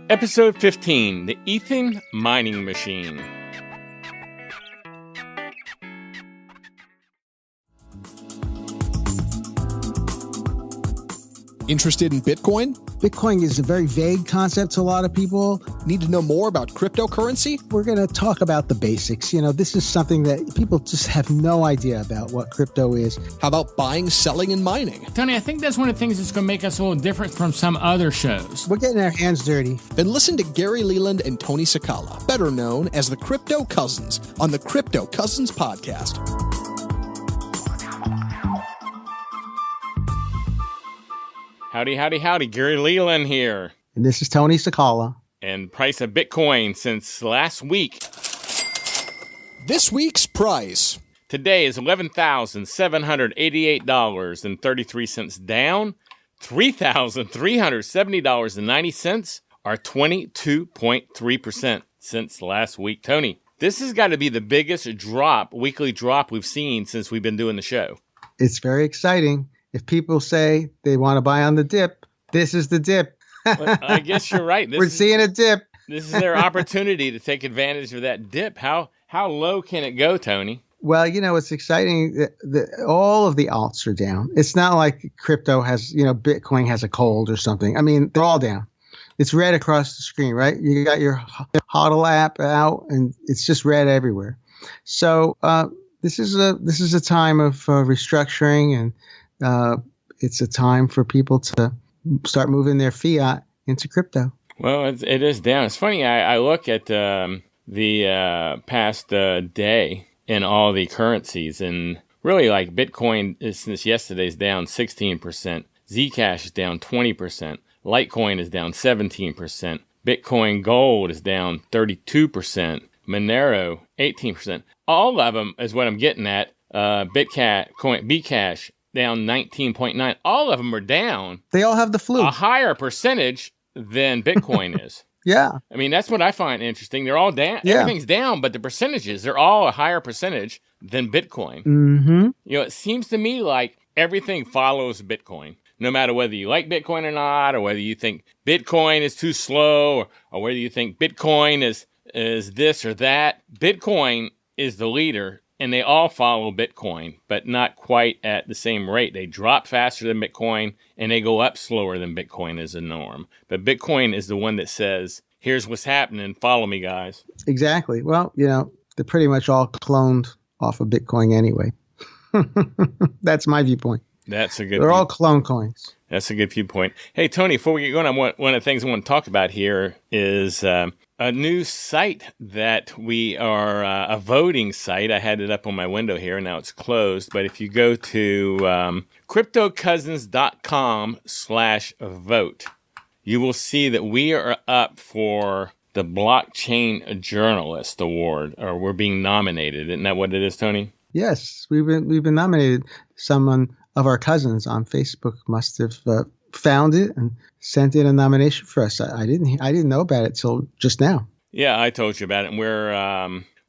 Episode 15, the Etherium Mining Machine. Interested in Bitcoin? Bitcoin is a very vague concept to a lot of people. Need to know more about cryptocurrency? We're going to talk about the basics. This is something that people just have no idea about what crypto is. How about buying, selling, and mining? Tony, I think that's one of the things that's going to make us a little different from some other shows. We're getting our hands dirty. Then listen to Gary Leland and Tony Sakala, better known as the Crypto Cousins, on the Crypto Cousins podcast. Howdy, howdy, howdy. Gary Leland here. And this is Tony Sakala. And price of Bitcoin since last week. This week's price. Today is $11,788.33 down. $3,370.90 are 22.3% since last week. Tony, this has got to be the biggest weekly drop we've seen since we've been doing the show. It's very exciting. If people say they want to buy on the dip, this is the dip. Well, I guess you're right. We're seeing a dip. This is their opportunity to take advantage of that dip. How low can it go, Tony? Well, it's exciting. All of the alts are down. It's not like crypto has, Bitcoin has a cold or something. I mean, they're all down. It's red across the screen, right? You got your HODL app out, and it's just red everywhere. So this is a time of restructuring, and it's a time for people to start moving their fiat into crypto. Well, it is down. It's funny. I look at the past day in all the currencies, and really, like Bitcoin since yesterday is down 16%. Zcash is down 20%. Litecoin is down 17%. Bitcoin Gold is down 32%. Monero 18%. All of them is what I'm getting at. Bcash down 19.9. All of them are down. They all have the flu. A higher percentage than Bitcoin is. Yeah. I mean, that's what I find interesting. They're all down. Yeah. Everything's down, but the percentages, they're all a higher percentage than Bitcoin. Mm-hmm. It seems to me like everything follows Bitcoin. No matter whether you like Bitcoin or not, or whether you think Bitcoin is too slow, or whether you think Bitcoin is this or that, Bitcoin is the leader. And they all follow Bitcoin, but not quite at the same rate. They drop faster than Bitcoin, and they go up slower than Bitcoin as a norm. But Bitcoin is the one that says, here's what's happening. Follow me, guys. Exactly. Well, they're pretty much all cloned off of Bitcoin anyway. That's my viewpoint. That's a good They're all clone coins. That's a good viewpoint. Hey, Tony, before we get going, one of the things I want to talk about here is a new site that we are a voting site. I had it up on my window here, and now it's closed. But if you go to cryptocousins.com/vote, you will see that we are up for the Blockchain Journalist Award, or we're being nominated. Isn't that what it is, Tony? Yes, we've been nominated. Someone of our cousins on Facebook must have found it and sent in a nomination for us. I didn't know about it till just now. Yeah, I told you about it, and we're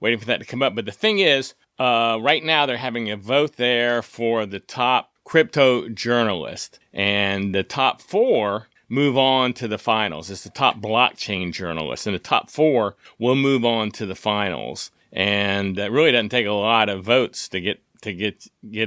waiting for that to come up. But the thing is, right now they're having a vote there for the top crypto journalist, and the top 4 move on to the finals. It's the top blockchain journalist, and the top 4 will move on to the finals. And that really doesn't take a lot of votes to get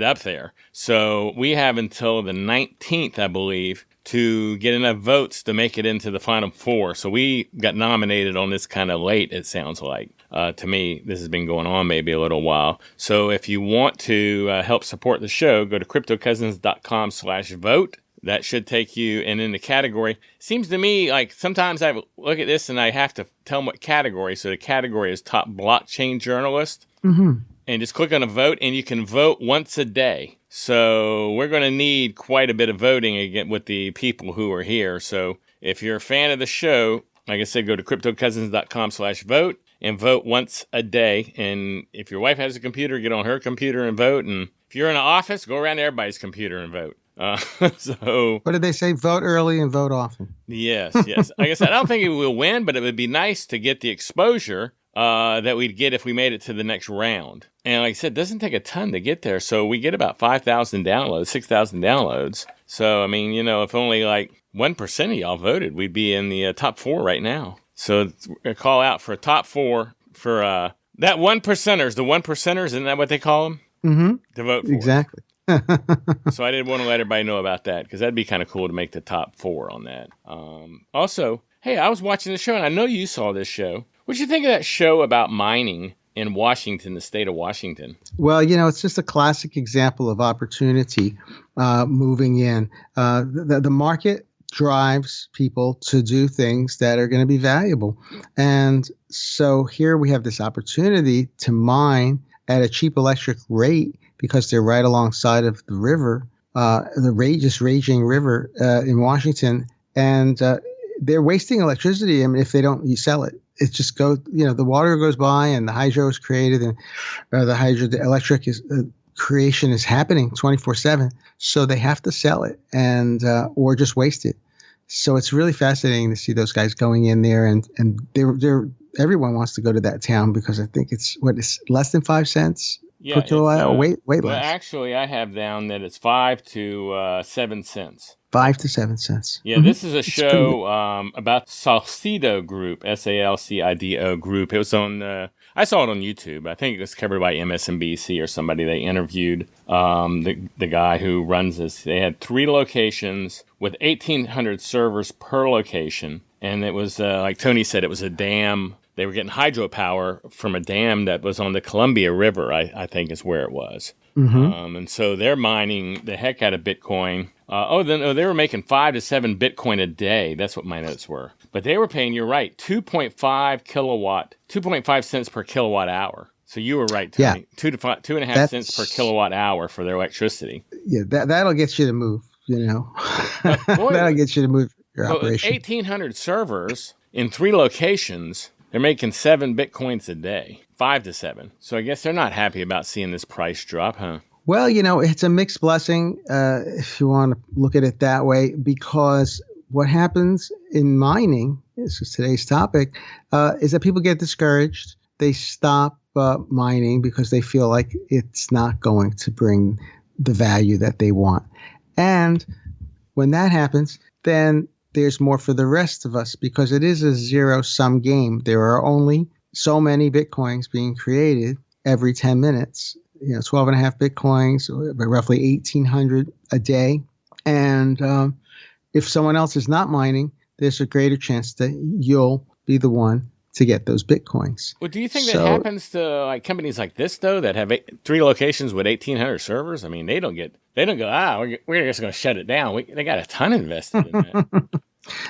up there. So we have until the 19th, I believe, to get enough votes to make it into the final 4. So we got nominated on this kind of late, it sounds like. To me, this has been going on maybe a little while. So if you want to help support the show, go to cryptocousins.com/vote. That should take you, and in the category, seems to me like sometimes I look at this and I have to tell them what category. So the category is top blockchain journalist. Mm-hmm. And just click on a vote, and you can vote once a day. So we're going to need quite a bit of voting again with the people who are here. So if you're a fan of the show, like I said, go to cryptocousins.com/vote and vote once a day. And if your wife has a computer, get on her computer and vote. And if you're in an office, go around to everybody's computer and vote. So what did they say? Vote early and vote often. Yes. Like I said, I don't think it will win, but it would be nice to get the exposure that we'd get if we made it to the next round. And like I said, it doesn't take a ton to get there. So we get about 5,000 downloads, 6,000 downloads. So, I mean, if only like 1% of y'all voted, we'd be in the top 4 right now. So a call out for a top 4 for that 1%ers. The 1%ers, isn't that what they call them? Mm-hmm. To vote for. Exactly. So I did want to let everybody know about that because that'd be kind of cool to make the top 4 on that. Also, hey, I was watching the show, and I know you saw this show. What'd you think of that show about mining in Washington, the state of Washington? Well, it's just a classic example of opportunity moving in. The market drives people to do things that are going to be valuable. And so here we have this opportunity to mine at a cheap electric rate because they're right alongside of the river, just raging river in Washington. And they're wasting electricity. I mean, if you sell it. It just goes, the water goes by and the hydro is created and the electric creation is happening 24/7. So they have to sell it and or just waste it. So it's really fascinating to see those guys going in there and everyone wants to go to that town because I think it's less than 5 cents per kilowatt hour. Way less. Well, actually, I have down that it's 5 to 7 cents. 5 to 7 cents. Yeah, This is a show about Salcido Group, SALCIDO Group. It was on, I saw it on YouTube. I think it was covered by MSNBC or somebody. They interviewed the guy who runs this. They had 3 locations with 1,800 servers per location. And it was, like Tony said, it was a dam. They were getting hydropower from a dam that was on the Columbia River, I think is where it was. Mm-hmm. And so they're mining the heck out of Bitcoin. They were making 5 to 7 Bitcoin a day. That's what my notes were. But they were paying, you're right, 2.5 cents per kilowatt hour. So you were right, Tony. Yeah. 2.5 cents per kilowatt hour for their electricity. Yeah, that'll get you to move, That'll get you to move your operation. 1,800 servers in 3 locations. They're making 7 Bitcoins a day, 5 to 7. So I guess they're not happy about seeing this price drop, huh? Well, it's a mixed blessing if you want to look at it that way, because what happens in mining, this is today's topic, is that people get discouraged. They stop mining because they feel like it's not going to bring the value that they want. And when that happens, then there's more for the rest of us because it is a zero-sum game. There are only so many Bitcoins being created every 10 minutes. 12 and a half Bitcoins, roughly 1,800 a day. And if someone else is not mining, there's a greater chance that you'll be the one to get those Bitcoins. Well, do you think that happens to companies like this, though, that have 3 locations with 1,800 servers? I mean, they don't go, we're just going to shut it down. They got a ton invested in that.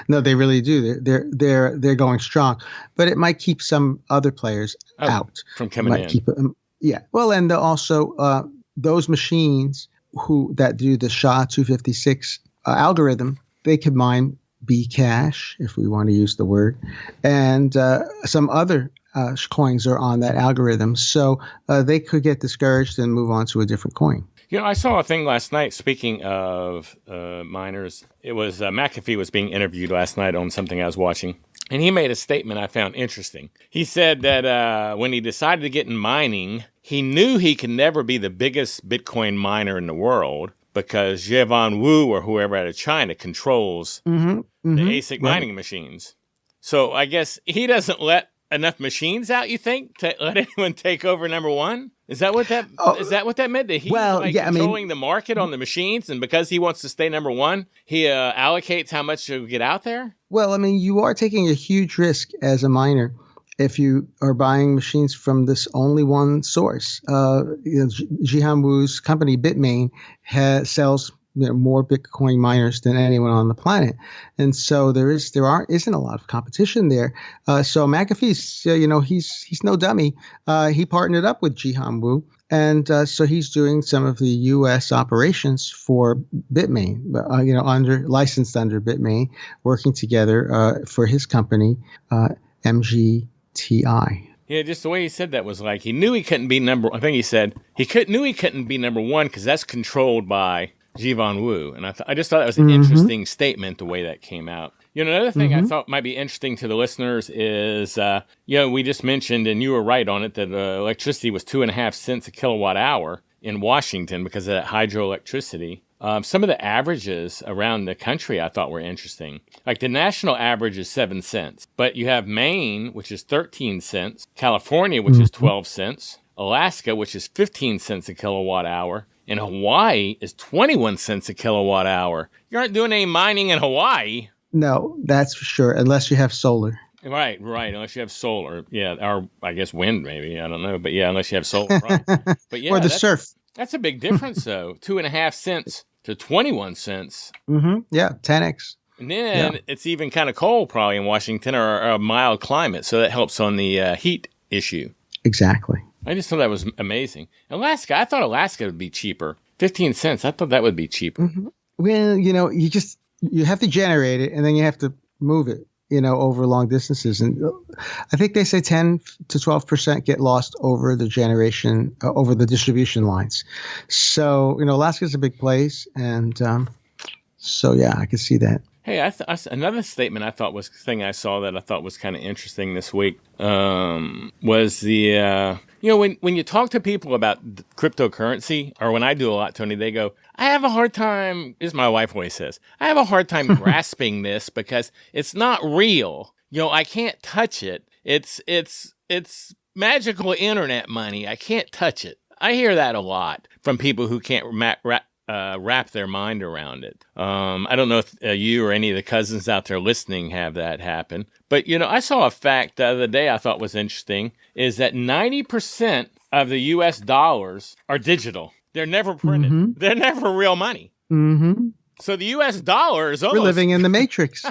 No, they really do. They're going strong, but it might keep some other players out from coming in. Yeah. Well, and also those machines that do the SHA-256 algorithm, they could mine Bcash, if we want to use the word, and some other coins are on that algorithm. So they could get discouraged and move on to a different coin. I saw a thing last night, speaking of miners. It was McAfee was being interviewed last night on something I was watching. And he made a statement I found interesting. He said that when he decided to get in mining, he knew he could never be the biggest Bitcoin miner in the world because Jihan Wu or whoever out of China controls the ASIC mining machines. So I guess he doesn't let enough machines out, you think, to let anyone take over number one? Is that what that meant? That he's controlling the market on the machines, and because he wants to stay number one, he allocates how much to get out there? Well, I mean, you are taking a huge risk as a miner if you are buying machines from this only one source. Jihan Wu's company, Bitmain, sells more Bitcoin miners than anyone on the planet, and so there isn't a lot of competition there. So McAfee's, he's no dummy. He partnered up with Jihan Wu, and so he's doing some of the U.S. operations for Bitmain, licensed under Bitmain, working together for his company, MGTI. Yeah, just the way he said that was like he knew he couldn't be number. I think he said knew he couldn't be number one because that's controlled by Jihan Wu, and I just thought that was an interesting statement, the way that came out. Another thing I thought might be interesting to the listeners is, we just mentioned, and you were right on it, that electricity was 2.5 cents a kilowatt hour in Washington because of that hydroelectricity. Some of the averages around the country I thought were interesting. Like the national average is 7 cents, but you have Maine, which is 13 cents, California, which is 12 cents, Alaska, which is 15 cents a kilowatt hour, and Hawaii is 21 cents a kilowatt hour. You aren't doing any mining in Hawaii. No, that's for sure, unless you have solar. Right. Unless you have solar. Yeah, or I guess wind maybe. I don't know. But yeah, unless you have solar. Right. But yeah, or the surf. That's a big difference, though. 2.5 cents to 21 cents. Yeah, 10x. And then it's even kind of cold probably in Washington or a mild climate. So that helps on the heat issue. Exactly. I just thought that was amazing. Alaska, I thought Alaska would be cheaper. 15 cents. I thought that would be cheaper. Well, you have to generate it and then you have to move it, over long distances. And I think they say 10 to 12% get lost over the generation, over the distribution lines. So, Alaska's a big place. And so, yeah, I could see that. Hey, another statement thing I saw that I thought was kind of interesting this week was the, when you talk to people about cryptocurrency, or when I do a lot, Tony, they go, I have a hard time, as my wife always says, I have a hard time grasping this because it's not real. I can't touch it. It's magical internet money. I can't touch it. I hear that a lot from people who can't wrap their mind around it. I don't know if you or any of the cousins out there listening have that happen. But, I saw a fact the other day I thought was interesting, is that 90% of the U.S. dollars are digital. They're never printed. They're never real money. So the U.S. dollar is almost... We're living in the Matrix.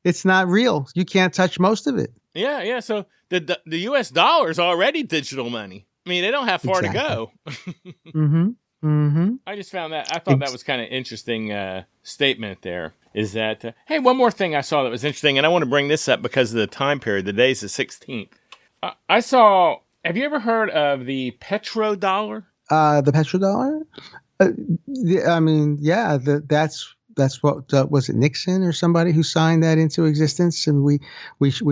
It's not real. You can't touch most of it. Yeah. So the U.S. dollar is already digital money. I mean, they don't have far to go. I just found that, I thought that was kind of interesting statement there, is that, hey, one more thing I saw that was interesting, and I want to bring this up because of the time period. The day's the 16th. I saw, have you ever heard of the petrodollar? The petrodollar? That's what, was it Nixon or somebody who signed that into existence? And we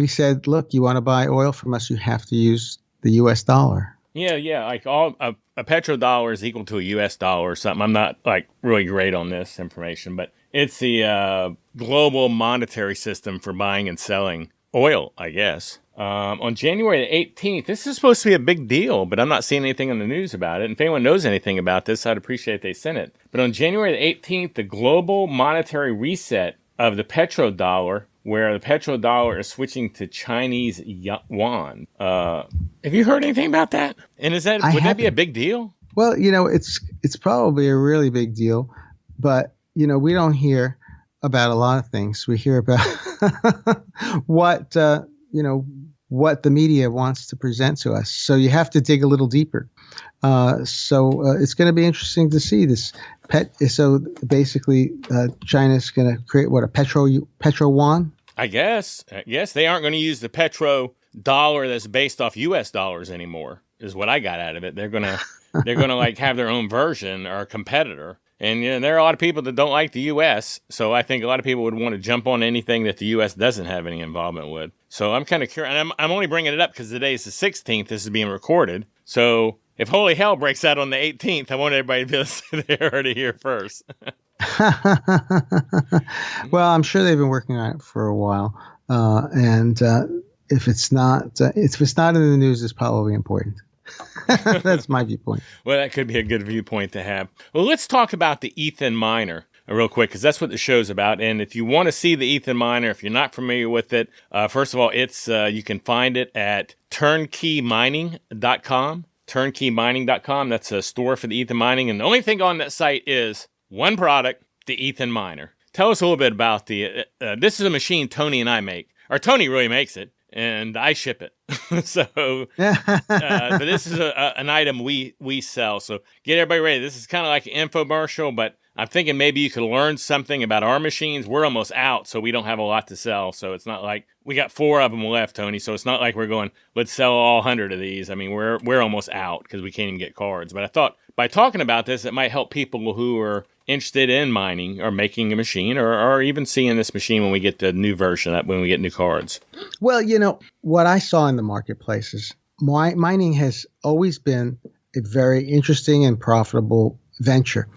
said, look, you want to buy oil from us, you have to use the U.S. dollar. Yeah. Like a petrodollar is equal to a U.S. dollar or something. I'm not really great on this information, but it's the global monetary system for buying and selling oil, I guess. On January the 18th, this is supposed to be a big deal, but I'm not seeing anything in the news about it. And if anyone knows anything about this, I'd appreciate if they sent it. But on January the 18th, the global monetary reset of the petrodollar, where the petrodollar is switching to Chinese yuan. Have you heard anything about that? And would that be a big deal? Well, it's probably a really big deal, but we don't hear about a lot of things. We hear about what the media wants to present to us. So you have to dig a little deeper. So it's going to be interesting to see this. So basically, China's going to create a petro yuan? I guess. Yes, they aren't going to use the petro dollar that's based off U.S. dollars anymore, is what I got out of it. They're going to have their own version or a competitor. And there are a lot of people that don't like the U.S., so I think a lot of people would want to jump on anything that the U.S. doesn't have any involvement with. So I'm kind of curious, and I'm only bringing it up because today is the 16th. This is being recorded. So if holy hell breaks out on the 18th, I want everybody to be able to hear it here first. Well, I'm sure they've been working on it for a while, and if it's not in the news, it's probably important. That's my viewpoint. Well, that could be a good viewpoint to have. Well, let's talk about the Ethan miner real quick, because that's what the show's about. And if you want to see the Ethan miner, if you're not familiar with it, first of all, it's you can find it at turnkeymining.com. Turnkeymining.com. That's a store for the Ethan mining. And the only thing on that site is one product, the Ethan miner. Tell us a little bit about this is a machine Tony and I make. Or Tony really makes it, and I ship it. So but this is an item we sell. So get everybody ready. This is kind of like an infomercial, but I'm thinking maybe you could learn something about our machines. We're almost out, so we don't have a lot to sell. So it's not like we got 4 of them left, Tony. So it's not like we're going, let's sell all 100 of these. I mean, we're almost out because we can't even get cards. But I thought by talking about this, it might help people who are interested in mining or making a machine or even seeing this machine when we get the new version, when we get new cards. Well, what I saw in the marketplace is mining has always been a very interesting and profitable venture.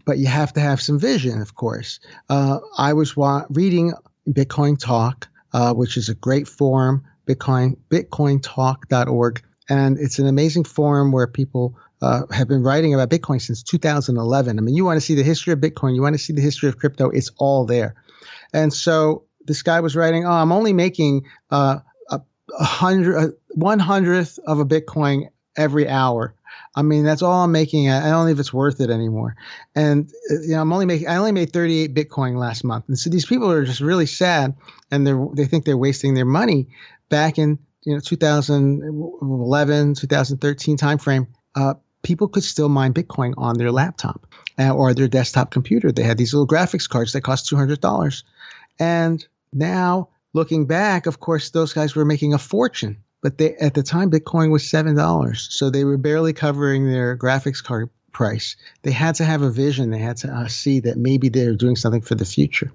but you have to have some vision, of course. I was reading Bitcoin Talk, which is a great forum, bitcointalk.org. And it's an amazing forum where people have been writing about Bitcoin since 2011. I mean, you want to see the history of Bitcoin, you want to see the history of crypto, it's all there. And so this guy was writing, I'm only making 1/100th of a Bitcoin every hour. I mean, that's all I'm making. I don't know if it's worth it anymore. And I only made 38 Bitcoin last month. And so these people are just really sad, and they think they're wasting their money. Back in 2011, 2013 timeframe, people could still mine Bitcoin on their laptop or their desktop computer. They had these little graphics cards that cost $200. And now, looking back, of course, those guys were making a fortune. But at the time, Bitcoin was $7. So they were barely covering their graphics card price. They had to have a vision. They had to see that maybe they're doing something for the future.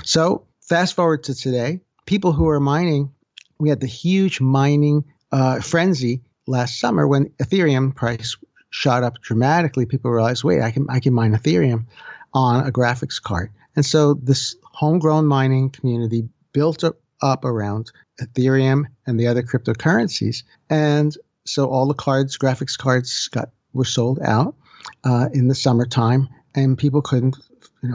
So fast forward to today, people who are mining, we had the huge mining frenzy last summer when Ethereum price shot up dramatically. People realized, wait, I can mine Ethereum on a graphics card. And so this homegrown mining community built up around Ethereum and the other cryptocurrencies. And so all the graphics cards were sold out in the summertime, and people couldn't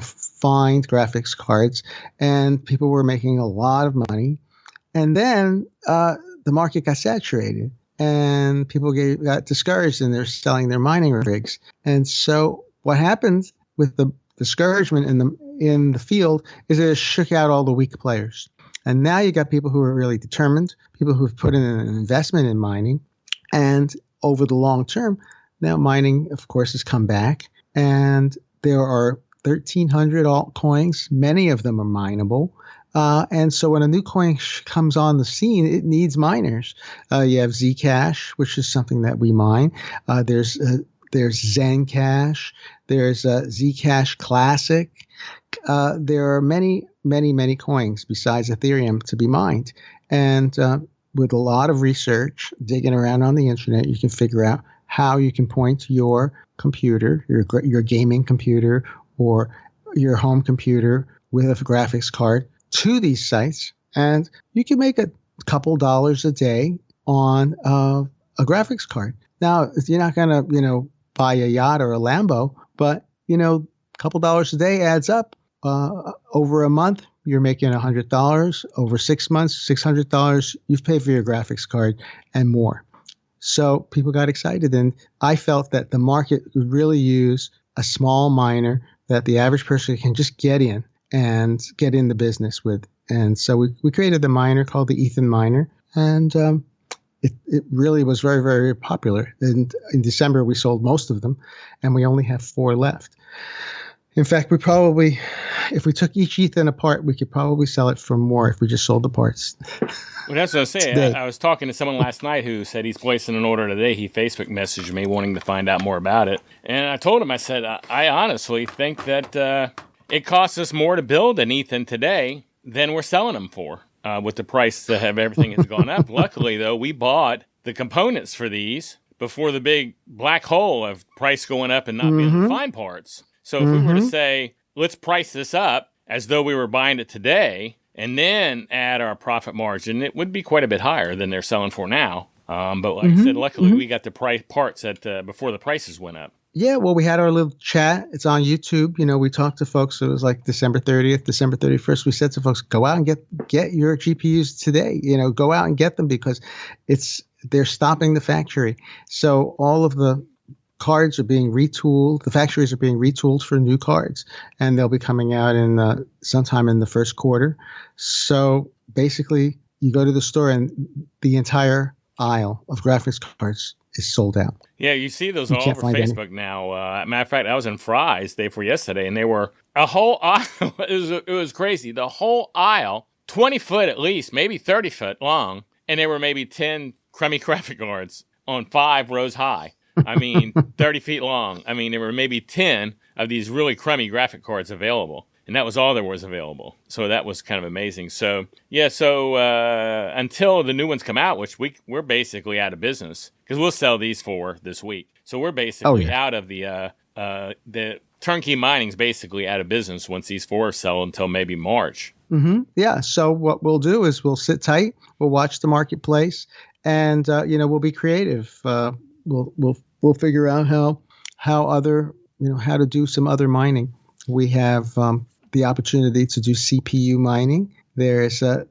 find graphics cards, and people were making a lot of money. And then the market got saturated, and people got discouraged, and they're selling their mining rigs. And so what happened with the discouragement in the field is it shook out all the weak players. And now you got people who are really determined, people who've put in an investment in mining. And over the long term, now mining, of course, has come back. And there are 1,300 altcoins. Many of them are mineable. And so when a new coin comes on the scene, it needs miners. You have Zcash, which is something that we mine. There's Zencash. There's Zcash Classic. There are many coins besides Ethereum to be mined. And with a lot of research, digging around on the internet, you can figure out how you can point your computer, your gaming computer, or your home computer with a graphics card to these sites. And you can make a couple dollars a day on a graphics card. Now, you're not going to, buy a yacht or a Lambo, but, a couple dollars a day adds up. Over a month, you're making $100. Over 6 months, $600. You've paid for your graphics card and more. So people got excited, and I felt that the market would really use a small miner that the average person can just get in the business with. And so we created the miner called the Ethan miner, and it really was very, very popular. And in December, we sold most of them, and we only have 4 left. In fact, if we took each Ethan apart, we could probably sell it for more if we just sold the parts. Well, that's what I was saying. I was talking to someone last night who said he's placing an order today. He Facebook messaged me wanting to find out more about it. And I told him, I said, I honestly think that it costs us more to build an Ethan today than we're selling them for with the price of everything has gone up. Luckily, though, we bought the components for these before the big black hole of price going up and not being able to find parts. So if we were to say, let's price this up as though we were buying it today and then add our profit margin, it would be quite a bit higher than they're selling for now. But like I said, luckily we got the parts before the prices went up. Yeah, well, we had our little chat. It's on YouTube. We talked to folks. It was like December 30th, December 31st. We said to folks, go out and get your GPUs today. Go out and get them because they're stopping the factory. So all of the cards are being retooled. The factories are being retooled for new cards, and they'll be coming out in sometime in the first quarter. So basically, you go to the store and the entire aisle of graphics cards is sold out. Yeah, you see those all over Facebook now. Matter of fact, I was in Fry's day before yesterday, and they were a whole aisle. It was crazy. The whole aisle, 20 foot at least, maybe 30 foot long, and there were maybe 10 crummy graphic cards on 5 rows high. 30 feet long. There were maybe 10 of these really crummy graphic cards available. And that was all there was available. So that was kind of amazing. So, yeah, until the new ones come out, which we're basically out of business, because we'll sell these 4 this week. So we're basically out of the turnkey mining's basically out of business once these 4 sell until maybe March. Yeah. So what we'll do is we'll sit tight. We'll watch the marketplace, and we'll be creative. We'll figure out how to do some other mining. We have the opportunity to do CPU mining. There is an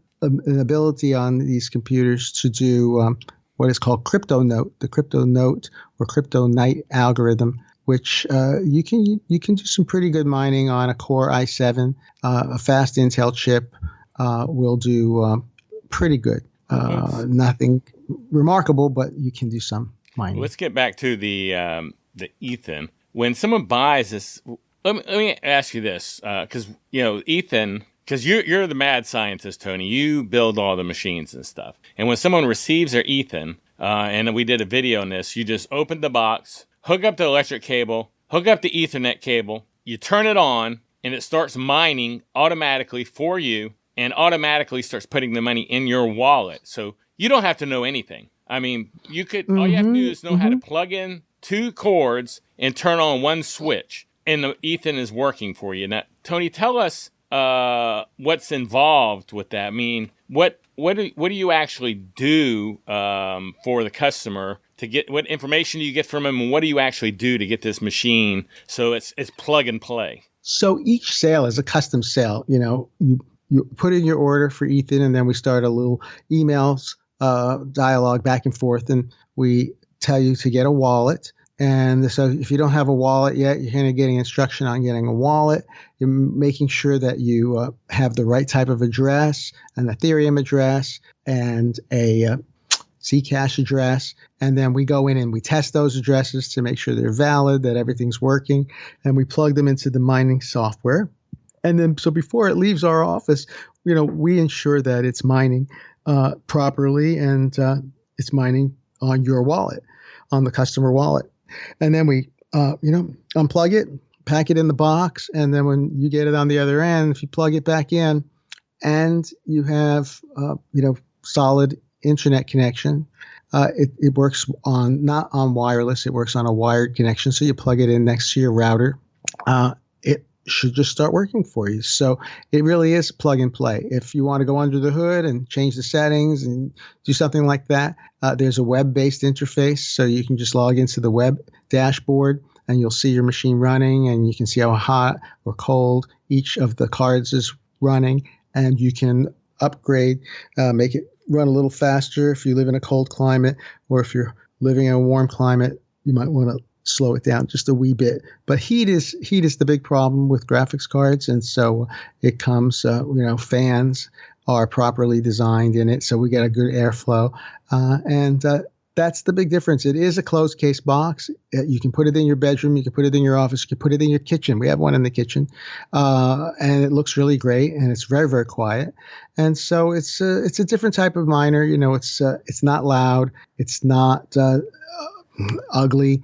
ability on these computers to do what is called crypto note, the crypto note or crypto night algorithm, which you can do some pretty good mining on a Core i7, a fast Intel chip will do pretty good. Nothing remarkable, but you can do some mining. Let's get back to the Ethan. When someone buys this, let me ask you this, because Ethan, because you're the mad scientist, Tony. You build all the machines and stuff. And when someone receives their Ethan, and we did a video on this, you just open the box, hook up the electric cable, hook up the Ethernet cable, you turn it on, and it starts mining automatically for you and automatically starts putting the money in your wallet. So you don't have to know anything. I mean, all you have to do is know how to plug in 2 cords and turn on 1 switch, and the Ethan is working for you. Now, Tony, tell us what's involved with that. I mean, what do you actually do for the customer to get, what information do you get from them, and what do you actually do to get this machine so it's plug and play? So each sale is a custom sale. You put in your order for Ethan, and then we start a little emails dialogue back and forth, and we tell you to get a wallet. And so if you don't have a wallet yet, you're going to get instruction on getting a wallet. You're making sure that you have the right type of address, an Ethereum address, and a Zcash address. And then we go in and we test those addresses to make sure they're valid, that everything's working, and we plug them into the mining software. And then, so before it leaves our office, we ensure that it's mining properly, and it's mining on your wallet, on the customer wallet. And then we, unplug it, pack it in the box, and then when you get it on the other end, if you plug it back in, and you have, solid internet connection, it works not on wireless, it works on a wired connection. So you plug it in next to your router. It should just start working for you. So it really is plug and play. If you want to go under the hood and change the settings and do something like that, there's a web-based interface. So you can just log into the web dashboard, and you'll see your machine running, and you can see how hot or cold each of the cards is running, and you can upgrade, make it run a little faster if you live in a cold climate, or if you're living in a warm climate, you might want to slow it down just a wee bit. But heat is the big problem with graphics cards, and so it comes, fans are properly designed in it, so we get a good airflow, and that's the big difference. It is a closed case box. You can put it in your bedroom, you can put it in your office, you can put it in your kitchen. We have one in the kitchen, and it looks really great, and it's very, very quiet. And so it's a different type of miner. It's not loud, it's not ugly.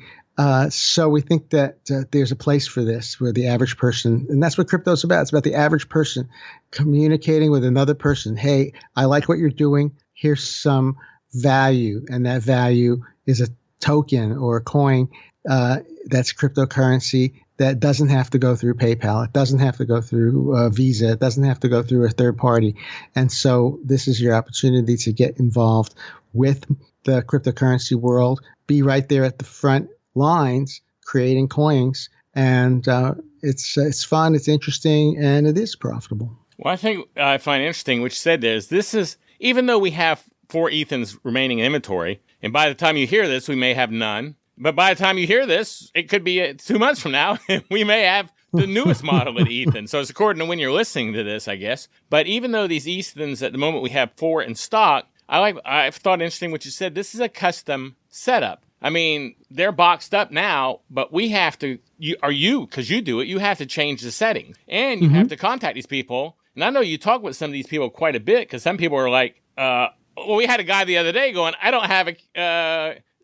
So we think that there's a place for this where the average person, and that's what crypto's about. It's about the average person communicating with another person. Hey, I like what you're doing. Here's some value, and that value is a token or a coin that's cryptocurrency that doesn't have to go through PayPal. It doesn't have to go through Visa. It doesn't have to go through a third party. And so this is your opportunity to get involved with the cryptocurrency world. Be right there at the front lines creating coins, and it's fun, it's interesting, and it is profitable. Well, I find interesting what you said there is this is, even though we have 4 Ethans remaining in inventory, and by the time you hear this, we may have none, but by the time you hear this, it could be 2 months from now, we may have the newest model of Ethan. So it's according to when you're listening to this, I guess. But even though these Ethans, at the moment we have 4 in stock, I've thought interesting what you said. This is a custom setup. I mean, they're boxed up now, but we have to, because you do it, you have to change the settings. And you have to contact these people. And I know you talk with some of these people quite a bit, because some people are like, we had a guy the other day going, I don't have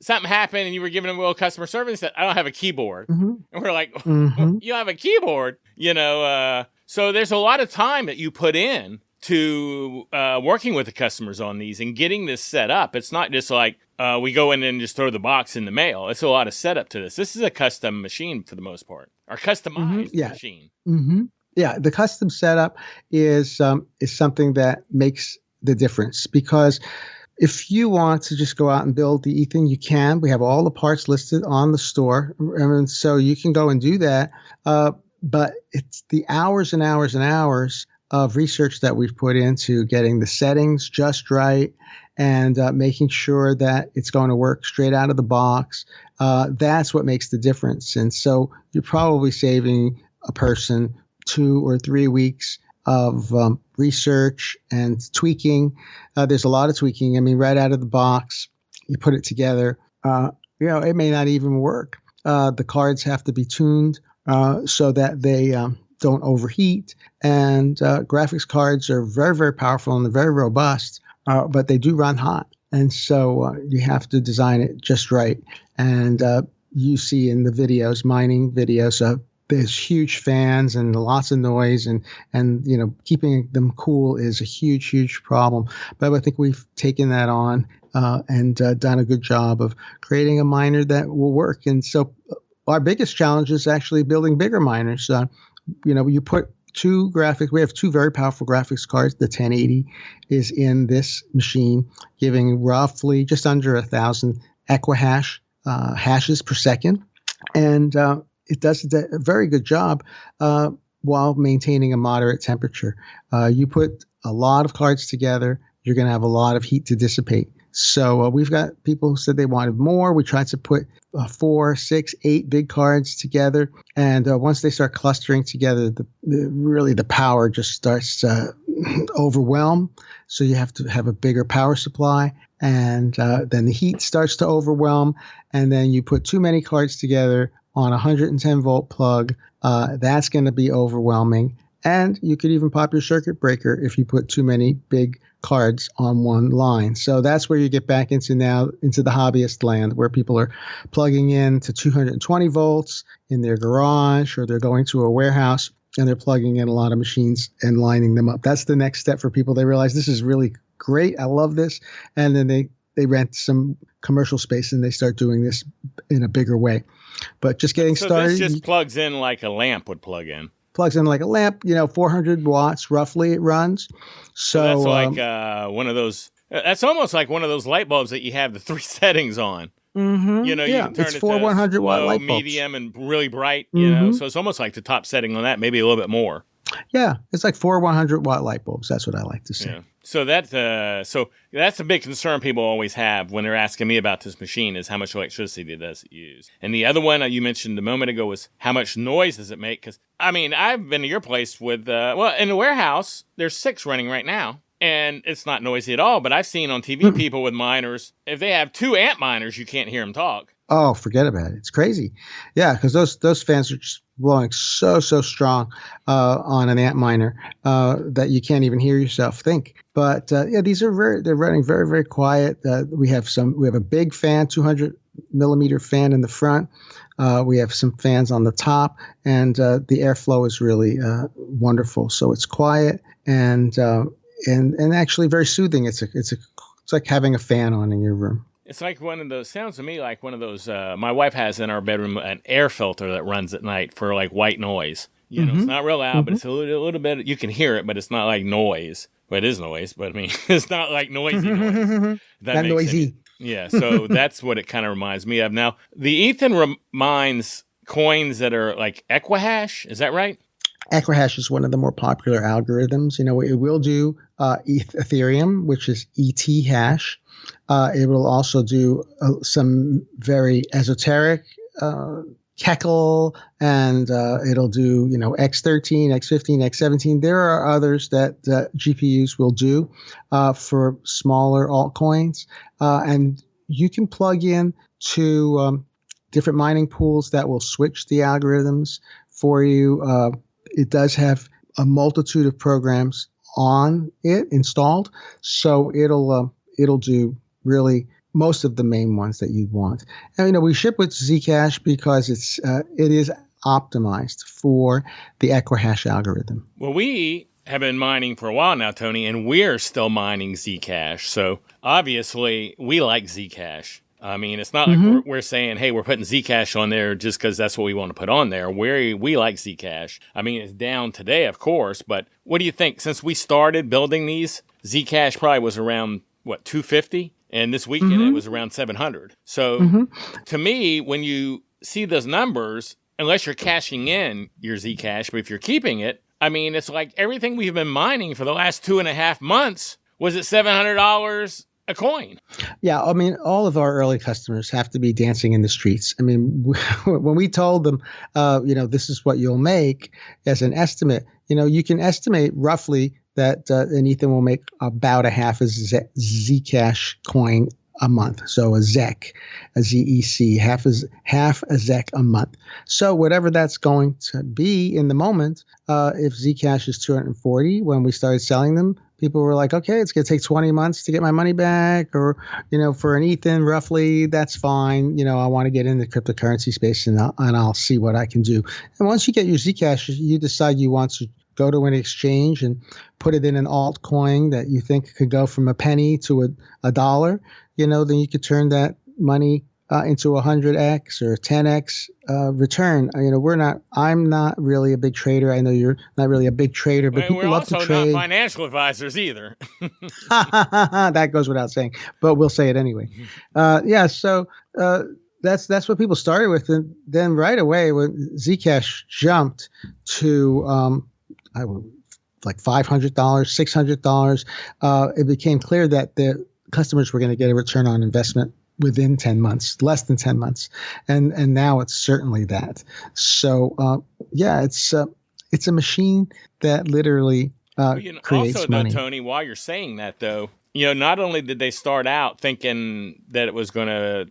something happened, and you were giving him a little customer service that I don't have a keyboard. And we're like, you have a keyboard? So there's a lot of time that you put in to working with the customers on these and getting this set up. It's not just like we go in and just throw the box in the mail. It's a lot of setup to this. This is a custom machine for the most part, or customized machine. Mm-hmm. Yeah, the custom setup is something that makes the difference, because if you want to just go out and build the Ethan, you can. We have all the parts listed on the store, and so you can go and do that. But it's the hours and hours and hours of research that we've put into getting the settings just right and making sure that it's going to work straight out of the box. That's what makes the difference. And so you're probably saving a person 2 or 3 weeks of research and tweaking. There's a lot of tweaking. I mean, right out of the box, you put it together. It may not even work. The cards have to be tuned so that they don't overheat. And graphics cards are very, very powerful and they're very robust, but they do run hot. And so you have to design it just right. And you see in the videos, mining videos, there's huge fans and lots of noise, and keeping them cool is a huge problem. But I think we've taken that on and done a good job of creating a miner that will work. And so our biggest challenge is actually building bigger miners. You put two graphics. We have two very powerful graphics cards. The 1080 is in this machine, giving roughly just under 1,000 equihash hashes per second, and it does a very good job while maintaining a moderate temperature. You put a lot of cards together, you're going to have a lot of heat to dissipate. So we've got people who said they wanted more. We tried to put 4, 6, 8 big cards together. And once they start clustering together, the power just starts to overwhelm. So you have to have a bigger power supply. And then the heat starts to overwhelm. And then you put too many cards together on a 110 volt plug. That's going to be overwhelming. And you could even pop your circuit breaker if you put too many big cards on one line. So that's where you get back into the hobbyist land, where people are plugging in to 220 volts in their garage, or they're going to a warehouse and they're plugging in a lot of machines and lining them up. That's the next step for people. They realize this is really great. I love this. And then they rent some commercial space and they start doing this in a bigger way. But just getting started. This just plugs in like a lamp would plug in. Plugs in like a lamp, 400 watts roughly it runs. So that's like one of those. That's almost like one of those light bulbs that you have the 3 settings on. Mm-hmm. You can turn it's it 4 to 100 watt low, light bulbs. medium, and really bright. Mm-hmm. So it's almost like the top setting on that, maybe a little bit more. Yeah, it's like 4 100 watt light bulbs. That's what I like to say. Yeah. So that's a big concern people always have when they're asking me about this machine, is how much electricity does it use. And the other one you mentioned a moment ago was how much noise does it make? Because I've been to your place with in the warehouse there's 6 running right now, and it's not noisy at all. But I've seen on TV people with miners, if they have 2 amp miners, you can't hear them talk. Oh, forget about it. It's crazy. Yeah, because those fans are just blowing so strong on an amp miner that you can't even hear yourself think. But these are they're running very, very quiet. We have a big fan, 200 millimeter fan in the front. We have some fans on the top, and the airflow is really wonderful. So it's quiet and actually very soothing. It's like having a fan on in your room. It's like sounds to me like one of those, my wife has in our bedroom an air filter that runs at night for like white noise. It's not real loud, but it's a little bit, you can hear it, but it's not like noise. Well, it is noise, but it's not like noisy noise. That noisy. Yeah, so that's what it kind of reminds me of. Now, the Ethan mines coins that are like equihash, is that right? Equihash is one of the more popular algorithms. It will do Etherium, which is ET hash. It will also do some very esoteric Keckle, and it'll do X13, X15, X17. There are others that GPUs will do for smaller altcoins, and you can plug in to different mining pools that will switch the algorithms for you. It does have a multitude of programs on it installed, so it'll do really most of the main ones that you'd want. And we ship with Zcash because it is optimized for the equihash algorithm. Well, we have been mining for a while now, Tony, and we're still mining Zcash. So obviously, we like Zcash. I mean, it's not like we're saying, hey, we're putting Zcash on there just because that's what we want to put on there. We like Zcash. I mean, it's down today, of course, but what do you think? Since we started building these, Zcash probably was around, 250? And this weekend it was around 700. So to me, when you see those numbers, unless you're cashing in your Zcash, but if you're keeping it, I mean, it's like everything we've been mining for the last 2.5 months was at $700 a coin. Yeah, I mean, all of our early customers have to be dancing in the streets. I mean, when we told them, this is what you'll make as an estimate, you can estimate roughly that an Ethan will make about a half a Zcash coin a month. So a ZEC, a ZEC, half a ZEC a month. So whatever that's going to be in the moment, if Zcash is 240, when we started selling them, people were like, okay, it's going to take 20 months to get my money back, or, for an Ethan, roughly, that's fine. I want to get in the cryptocurrency space and I'll see what I can do. And once you get your Zcash, you decide you want to go to an exchange and put it in an altcoin that you think could go from a penny to a dollar, then you could turn that money into 100x or 10x return. I'm not really a big trader. I know you're not really a big trader, but people love to trade. We're also not financial advisors either. That goes without saying, but we'll say it anyway. So that's what people started with. And then right away when Zcash jumped to like $500, $600, it became clear that the customers were going to get a return on investment within 10 months, less than 10 months. And now it's certainly that. So, it's a machine that literally creates also, money. Though, Tony, while you're saying that, though, not only did they start out thinking that it was going to,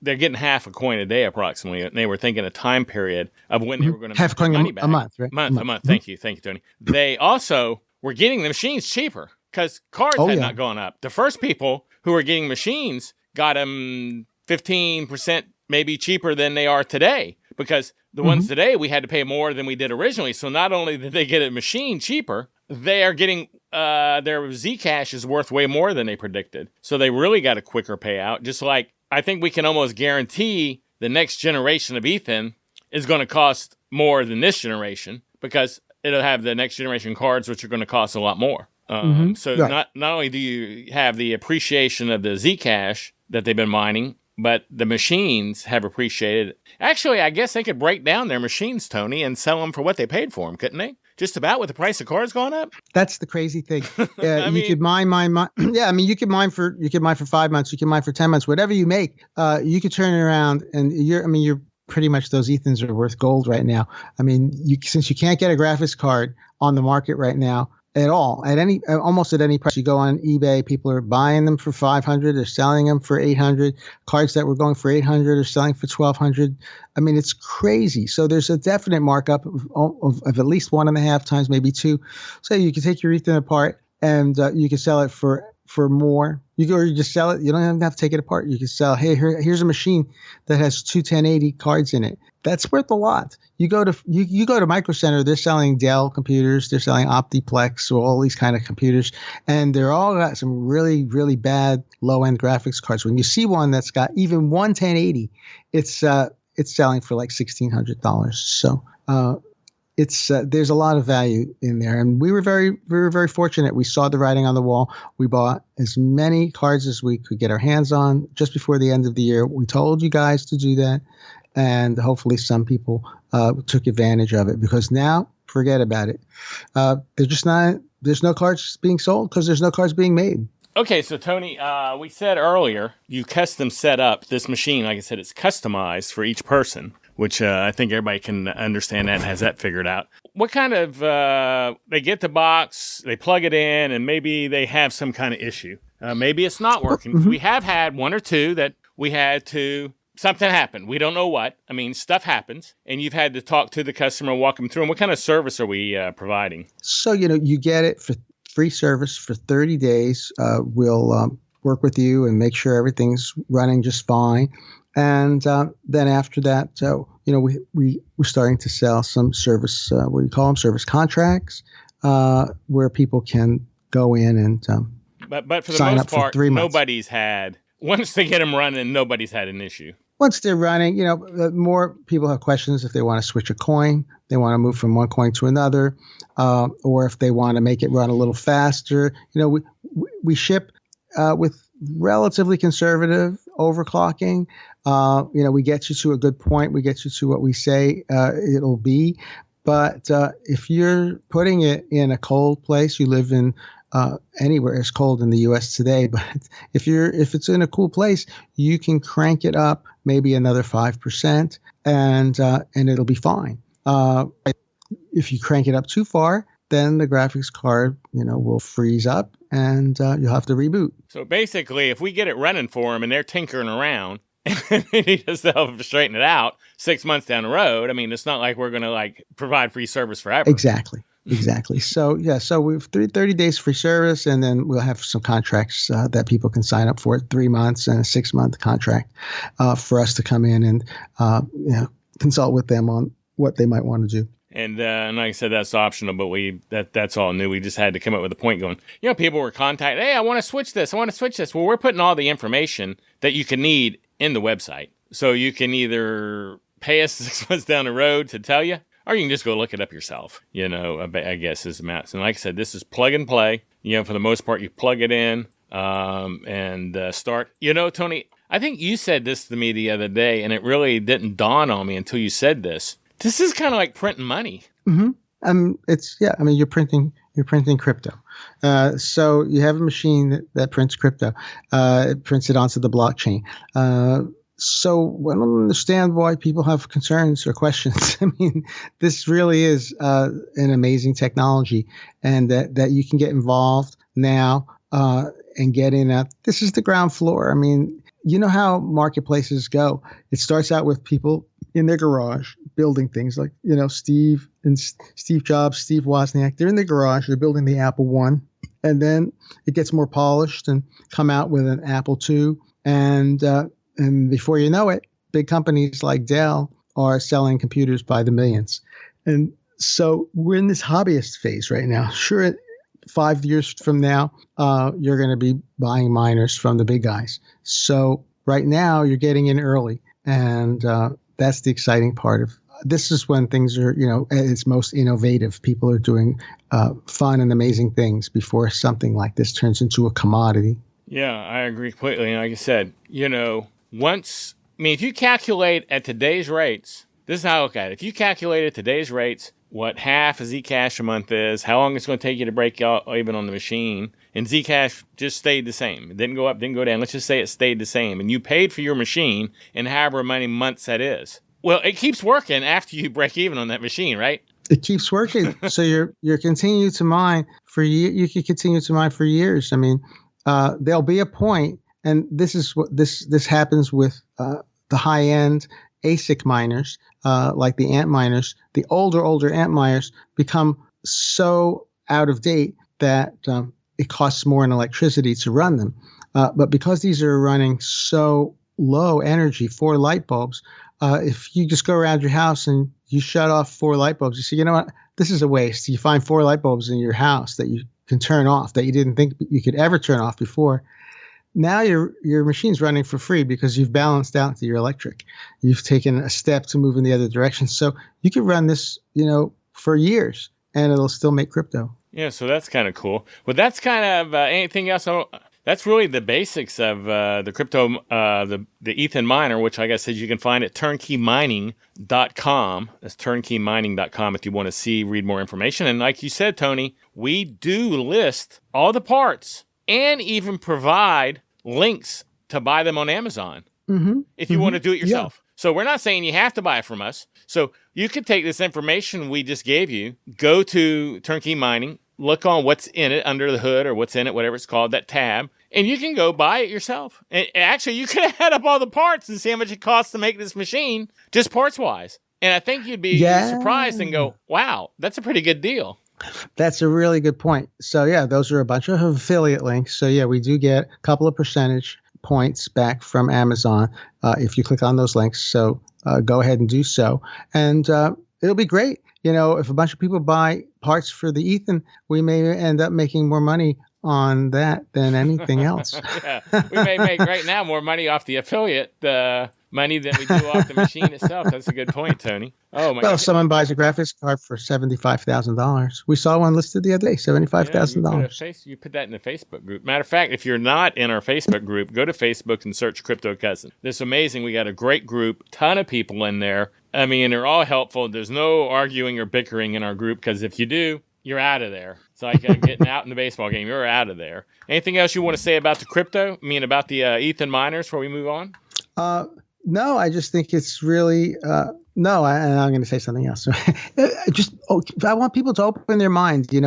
they're getting half a coin a day approximately. And they were thinking a time period of when they were going to half make their money back. A month, right? A month. Thank you, Tony. They also were getting the machines cheaper because cards had not gone up. The first people who were getting machines got them 15% maybe cheaper than they are today, because the ones today we had to pay more than we did originally. So not only did they get a machine cheaper, they are getting their Zcash is worth way more than they predicted. So they really got a quicker payout. Just like I think we can almost guarantee the next generation of Ethan is going to cost more than this generation, because it'll have the next generation cards, which are going to cost a lot more. So not only do you have the appreciation of the Zcash that they've been mining, but the machines have appreciated. Actually, I guess they could break down their machines, Tony, and sell them for what they paid for them, couldn't they? Just about, with the price of cards going up. That's the crazy thing. You could mine. Yeah, I mean, you could mine for 5 months. You can mine for 10 months. Whatever you make, you could turn it around, and you're pretty much, those Ethans are worth gold right now. I mean, since you can't get a graphics card on the market right now at all, almost at any price. You go on eBay, people are buying them for 500, they're selling them for 800. Cards that were going for 800 are selling for 1,200. I mean, it's crazy. So there's a definite markup of at least 1.5 times, maybe 2. So you can take your Ethan apart and you can sell it for more. You just sell it. You don't even have to take it apart. You can sell, hey, here's a machine that has 2 1080 cards in it. That's worth a lot. You go to Micro Center, they're selling Dell computers, they're selling Optiplex, or all these kind of computers, and they're all got some really, really bad low-end graphics cards. When you see one that's got even one 1080, it's selling for like $1,600. So there's a lot of value in there, and we were very fortunate. We saw the writing on the wall. We bought as many cards as we could get our hands on just before the end of the year. We told you guys to do that, and hopefully some people took advantage of it, because now forget about it. There's no cards being sold because there's no cards being made. Okay, so Tony, we said earlier you custom set up this machine. Like I said, it's customized for each person, which I think everybody can understand that and has that figured out. What kind of, they get the box, they plug it in, and maybe they have some kind of issue. Maybe it's not working. We have had one or two that we had to, something happened. We don't know what. I mean, stuff happens, and you've had to talk to the customer, walk them through. And what kind of service are we providing? So, you get it for free service for 30 days. We'll work with you and make sure everything's running just fine. And then after that, we're starting to sell some service, what do you call them? Service contracts. where people can go in and but for the sign most up for part, 3 months. once they get them running, nobody's had an issue. Once they're running, more people have questions if they want to switch a coin, they want to move from one coin to another, or if they want to make it run a little faster. We ship with relatively conservative overclocking. We get you to a good point. We get you to what we say it'll be. But if you're putting it in a cold place, you live in anywhere. It's cold in the U.S. today, but if it's in a cool place, you can crank it up maybe another 5%, and it'll be fine. If you crank it up too far, then the graphics card, will freeze up, and you'll have to reboot. So basically, if we get it running for them and they're tinkering around and they need us to help them straighten it out 6 months down the road, I mean, it's not like we're going to provide free service forever. Exactly. So we've 30 days free service, and then we'll have some contracts that people can sign up for, 3 months and a 6-month contract for us to come in and consult with them on what they might want to do. And like I said, that's optional, but that's all new. We just had to come up with a point going, people were contacting, hey, I want to switch this. Well, we're putting all the information that you can need in the website. So you can either pay us 6 months down the road to tell you, or you can just go look it up yourself, I guess is the math. And like I said, this is plug and play. For the most part, you plug it in and start. Tony, I think you said this to me the other day, and it really didn't dawn on me until you said this. This is kind of like printing money. Mm-hmm. You're printing crypto. So you have a machine that prints crypto. It prints it onto the blockchain. So I don't understand why people have concerns or questions. I mean, this really is an amazing technology, and that you can get involved now and get in. This is the ground floor. I mean, you know how marketplaces go. It starts out with people in their garage building things like, Steve Jobs, Steve Wozniak. They're in the garage. They're building the Apple One, and then it gets more polished and come out with an Apple Two, and before you know it, big companies like Dell are selling computers by the millions. And so we're in this hobbyist phase right now. Sure, 5 years from now, you're going to be buying miners from the big guys. So right now, you're getting in early. And that's the exciting part of this is when things are, at its most innovative. People are doing fun and amazing things before something like this turns into a commodity. Yeah, I agree completely. And like I said, if you calculate at today's rates, this is how I look at it. If you calculate at today's rates, what half a Zcash a month is, how long it's going to take you to break even on the machine, and Zcash just stayed the same. It didn't go up, didn't go down. Let's just say it stayed the same. And you paid for your machine in however many months that is. Well, it keeps working after you break even on that machine, right? It keeps working. So you're continuing to mine for you can continue to mine for years. I mean, there'll be a point, and this is what this happens with the high end ASIC miners, like the ant miners. The older ant miners become so out of date that it costs more in electricity to run them. But because these are running so low energy, 4 light bulbs, if you just go around your house and you shut off 4 light bulbs, you say, you know what, this is a waste. You find 4 light bulbs in your house that you can turn off that you didn't think you could ever turn off before. Now your machine's running for free because you've balanced out your electric. You've taken a step to move in the other direction. So you could run this, for years, and it'll still make crypto. Yeah, so that's kind of cool. Well, that's kind of anything else. That's really the basics of the crypto, the Ethan miner, which like I said, you can find at turnkeymining.com. That's turnkeymining.com if you want to read more information. And like you said, Tony, we do list all the parts and even provide links to buy them on Amazon if you want to do it yourself. Yeah. So we're not saying you have to buy it from us. So you could take this information we just gave you, go to Turnkey Mining, look on what's in it under the hood or what's in it, whatever it's called, that tab, and you can go buy it yourself. And actually, you could add up all the parts and see how much it costs to make this machine, just parts-wise. And I think you'd be surprised and go, wow, that's a pretty good deal. That's a really good point. So, yeah, those are a bunch of affiliate links. So, yeah, we do get a couple of percentage points back from Amazon if you click on those links. So go ahead and do so. And it'll be great. if a bunch of people buy parts for the Ethan, we may end up making more money on that than anything else. Yeah, we may make right now more money off the affiliate money than we do off the machine itself. That's a good point, Tony. Oh my! Well, if someone buys a graphics card for $75,000, we saw one listed the other day, $75,000. You put that in the Facebook group. Matter of fact, if you're not in our Facebook group, go to Facebook and search Crypto Cousin. It's amazing. We got a great group, ton of people in there. I mean, they're all helpful. There's no arguing or bickering in our group, because if you do, you're out of there. It's like getting out in the baseball game. You're out of there. Anything else you want to say about the crypto? I mean, about the Ethan miners before we move on? No, I just think it's really no. I'm going to say something else. I want people to open their minds. If you're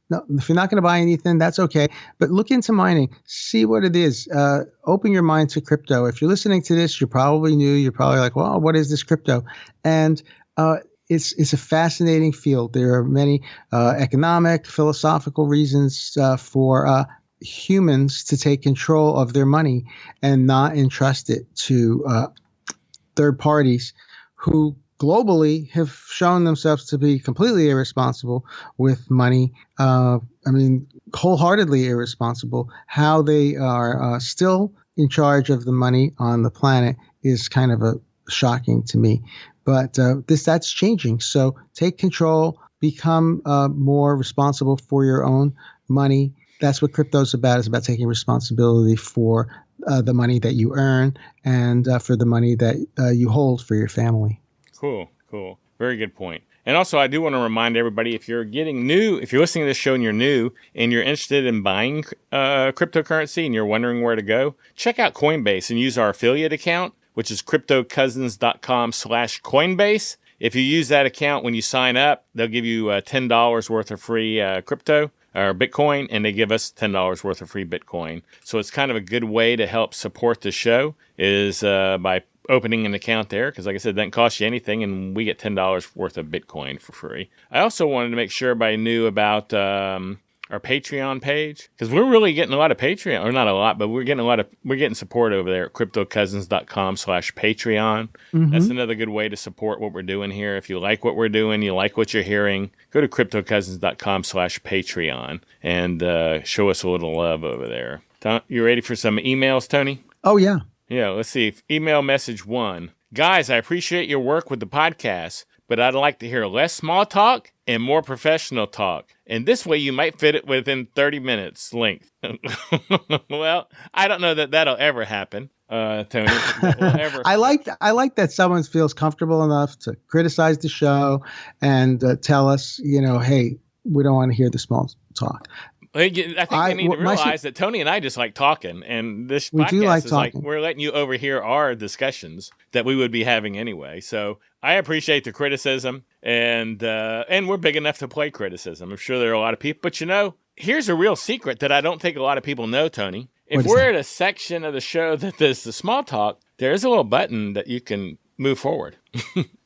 not going to buy an Ethan, that's okay. But look into mining, see what it is. Open your mind to crypto. If you're listening to this, you're probably new. You're probably like, well, what is this crypto? And it's a fascinating field. There are many economic, philosophical reasons for humans to take control of their money and not entrust it to third parties who globally have shown themselves to be completely irresponsible with money. Wholeheartedly irresponsible. How they are still in charge of the money on the planet is kind of shocking to me. But that's changing. So take control, become more responsible for your own money. That's what crypto is about. It's about taking responsibility for the money that you earn and for the money that you hold for your family. Cool. Very good point. And also, I do want to remind everybody, if you're listening to this show and you're new and you're interested in buying cryptocurrency and you're wondering where to go, check out Coinbase and use our affiliate account, which is cryptocousins.com/Coinbase. If you use that account when you sign up, they'll give you $10 worth of free crypto or Bitcoin, and they give us $10 worth of free Bitcoin. So it's kind of a good way to help support the show is by opening an account there, because like I said, it doesn't cost you anything, and we get $10 worth of Bitcoin for free. I also wanted to make sure everybody knew about our Patreon page, because we're really getting a lot of Patreon, or not a lot, but we're getting support over there at cryptocousins.com/Patreon. Mm-hmm. That's another good way to support what we're doing here. If you like what we're doing, you like what you're hearing, go to cryptocousins.com/Patreon and show us a little love over there. You ready for some emails, Tony? Oh, yeah. Yeah, let's see. Email message 1. Guys, I appreciate your work with the podcast, but I'd like to hear less small talk and more professional talk. And this way you might fit it within 30 minutes length. Well, I don't know that that'll ever happen, Tony. I like that someone feels comfortable enough to criticize the show and tell us, hey, we don't want to hear the small talk. I think they need to realize that Tony and I just like talking, and this podcast is like we're letting you overhear our discussions that we would be having anyway. So I appreciate the criticism, and we're big enough to play criticism. I'm sure there are a lot of people, but here's a real secret that I don't think a lot of people know, Tony. If we're at a section of the show that there's the small talk, there's a little button that you can move forward.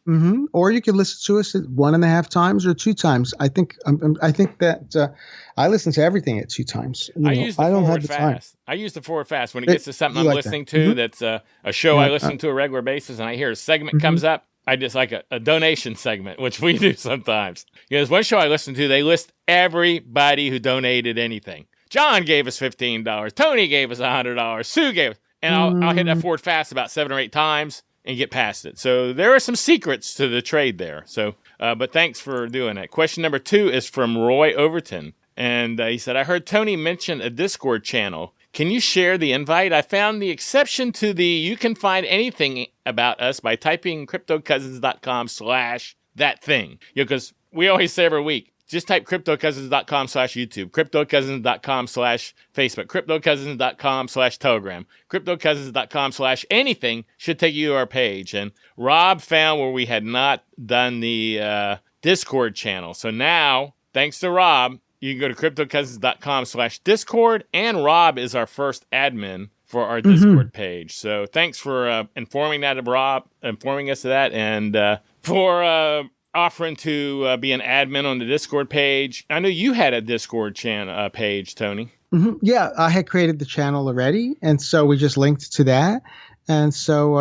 Mm-hmm. Or you can listen to us at 1.5 times or 2 times. I think that I listen to everything at 2 times. I use the forward fast. I use the forward fast when it gets to something I'm listening to. Mm-hmm. That's a show I listen to a regular basis, and I hear a segment comes up. I just like a donation segment, which we do sometimes. There's one show I listen to. They list everybody who donated anything. John gave us $15. Tony gave us $100. Sue gave us, and I'll hit that forward fast about 7 or 8 times and get past it. So there are some secrets to the trade there. So, but thanks for doing that. Question number 2 is from Roy Overton. And he said, I heard Tony mention a Discord channel. Can you share the invite? I found the exception to the you can find anything about us by typing cryptocousins.com/that thing. Because we always say every week, just type cryptocousins.com/YouTube, cryptocousins.com/Facebook, cryptocousins.com/Telegram, cryptocousins.com/anything should take you to our page. And Rob found where we had not done the Discord channel. So now, thanks to Rob, you can go to cryptocousins.com/Discord, and Rob is our first admin for our Discord page. So thanks for informing us of that, and for offering to be an admin on the Discord page. I know you had a Discord page, Tony. Mm-hmm. Yeah, I had created the channel already, and so we just linked to that. And so,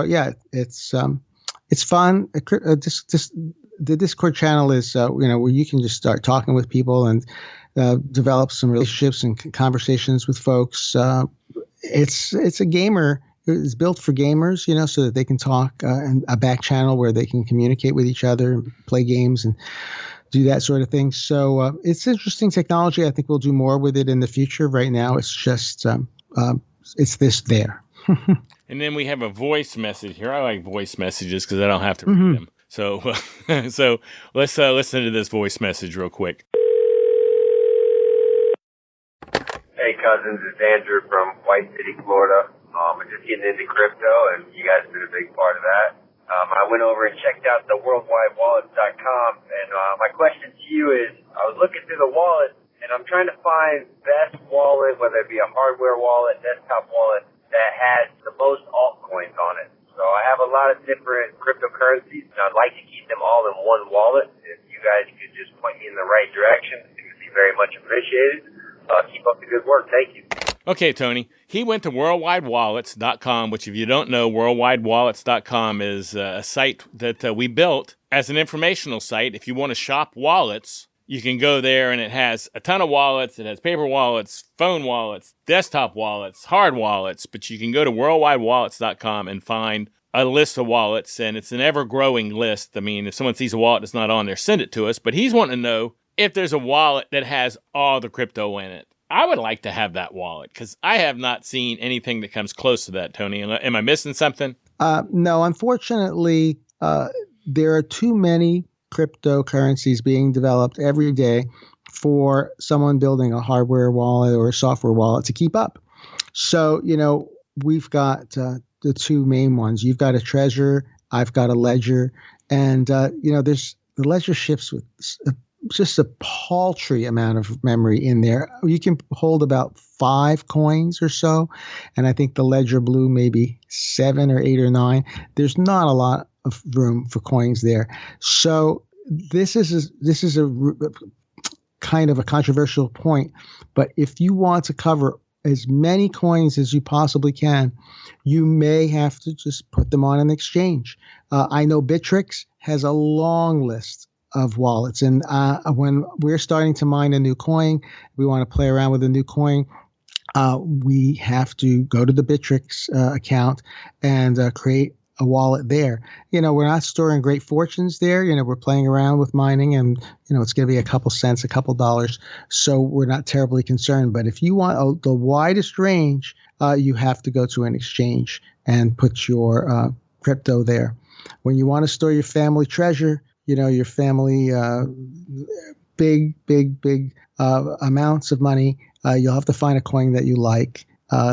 it's fun. the Discord channel is where you can just start talking with people and develop some relationships and conversations with folks. It's a gamer. It's built for gamers, so that they can talk, and a back channel where they can communicate with each other, and play games, and do that sort of thing. So it's interesting technology. I think we'll do more with it in the future. Right now, it's just it's this there. And then we have a voice message here. I like voice messages because I don't have to read them. So so let's listen to this voice message real quick. Hey, cousins, it's Andrew from White City, Florida. I'm just getting into crypto, and you guys have been a big part of that. I went over and checked out the worldwidewallets.com, and my question to you is, I was looking through the wallet, and I'm trying to find best wallet, whether it be a hardware wallet, desktop wallet, that has the most altcoins on it. So I have a lot of different cryptocurrencies, and I'd like to keep them all in one wallet. If you guys could just point me in the right direction, it would be very much appreciated. Keep up the good work. Thank you. Okay, Tony. He went to worldwidewallets.com, which if you don't know, worldwidewallets.com is a site that we built as an informational site. If you want to shop wallets, you can go there, and it has a ton of wallets. It has paper wallets, phone wallets, desktop wallets, hard wallets. But you can go to worldwidewallets.com and find a list of wallets, and it's an ever-growing list. I mean, if someone sees a wallet that's not on there, send it to us. But he's wanting to know if there's a wallet that has all the crypto in it. I would like to have that wallet because I have not seen anything that comes close to that, Tony. Am I missing something? No, unfortunately, there are too many cryptocurrencies being developed every day for someone building a hardware wallet or a software wallet to keep up. So, we've got the two main ones. You've got a Trezor, I've got a Ledger, and, there's the Ledger ships with just a paltry amount of memory in there. You can hold about 5 coins or so, and I think the Ledger Blue maybe 7 or 8 or 9. There's not a lot of room for coins there. So this is a kind of a controversial point, but if you want to cover as many coins as you possibly can, you may have to just put them on an exchange. I know Bittrex has a long list of wallets. And when we're starting to mine a new coin, we want to play around with a new coin, we have to go to the Bittrex account and create a wallet there. We're not storing great fortunes there. We're playing around with mining, and it's going to be a couple cents, a couple dollars. So we're not terribly concerned. But if you want the widest range, you have to go to an exchange and put your crypto there. When you want to store your family treasure, your family, big amounts of money, you'll have to find a coin that you like.